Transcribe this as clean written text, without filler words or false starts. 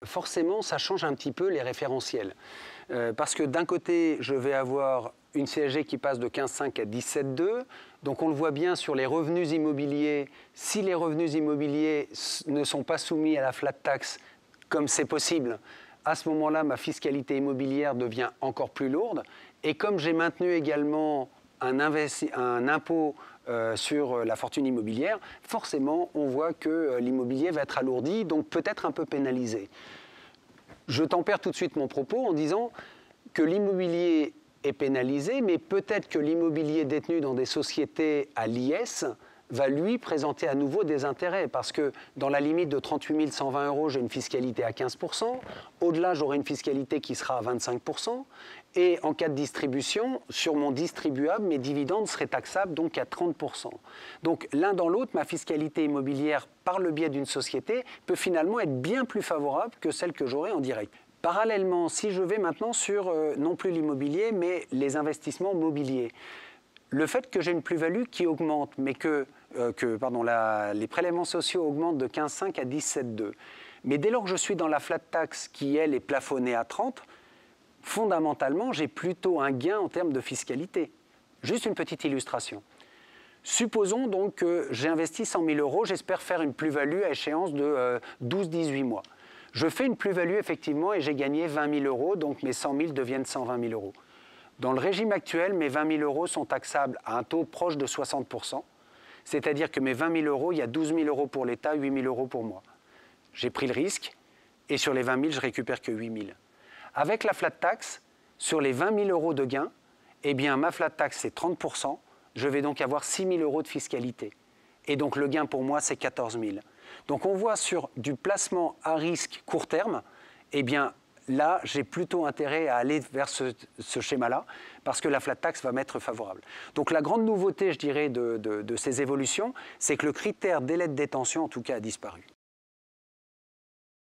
forcément, ça change un petit peu les référentiels. Parce que d'un côté, je vais avoir une CSG qui passe de 15,5 à 17,2. Donc on le voit bien sur les revenus immobiliers. Si les revenus immobiliers ne sont pas soumis à la flat tax, comme c'est possible, à ce moment-là, ma fiscalité immobilière devient encore plus lourde. Et comme j'ai maintenu également un impôt sur la fortune immobilière, forcément, on voit que l'immobilier va être alourdi, donc peut-être un peu pénalisé. Je tempère tout de suite mon propos en disant que l'immobilier est pénalisé, mais peut-être que l'immobilier détenu dans des sociétés à l'IS va lui présenter à nouveau des intérêts, parce que dans la limite de 38 120 €, j'ai une fiscalité à 15%, au-delà, j'aurai une fiscalité qui sera à 25%, et en cas de distribution, sur mon distribuable, mes dividendes seraient taxables donc à 30%. Donc l'un dans l'autre, ma fiscalité immobilière, par le biais d'une société, peut finalement être bien plus favorable que celle que j'aurai en direct. Parallèlement, si je vais maintenant sur non plus l'immobilier, mais les investissements mobiliers, le fait que j'ai une plus-value qui augmente, mais que les prélèvements sociaux augmentent de 15,5 à 17,2. Mais dès lors que je suis dans la flat tax qui, elle, est plafonnée à 30, fondamentalement, j'ai plutôt un gain en termes de fiscalité. Juste une petite illustration. Supposons donc que j'ai investi 100 000 €, j'espère faire une plus-value à échéance de 12-18 mois. Je fais une plus-value effectivement et j'ai gagné 20 000 €, donc mes 100 000 deviennent 120 000 €. Dans le régime actuel, mes 20 000 € sont taxables à un taux proche de 60%. C'est-à-dire que mes 20 000 €, il y a 12 000 € pour l'État, 8 000 € pour moi. J'ai pris le risque et sur les 20 000, je récupère que 8 000. Avec la flat tax, sur les 20 000 € de gain, eh bien, ma flat tax, c'est 30%. Je vais donc avoir 6 000 € de fiscalité. Et donc, le gain pour moi, c'est 14 000. Donc, on voit sur du placement à risque court terme, eh bien, là, j'ai plutôt intérêt à aller vers ce schéma-là, parce que la flat tax va m'être favorable. Donc la grande nouveauté, je dirais, de ces évolutions, c'est que le critère délai de détention, en tout cas, a disparu.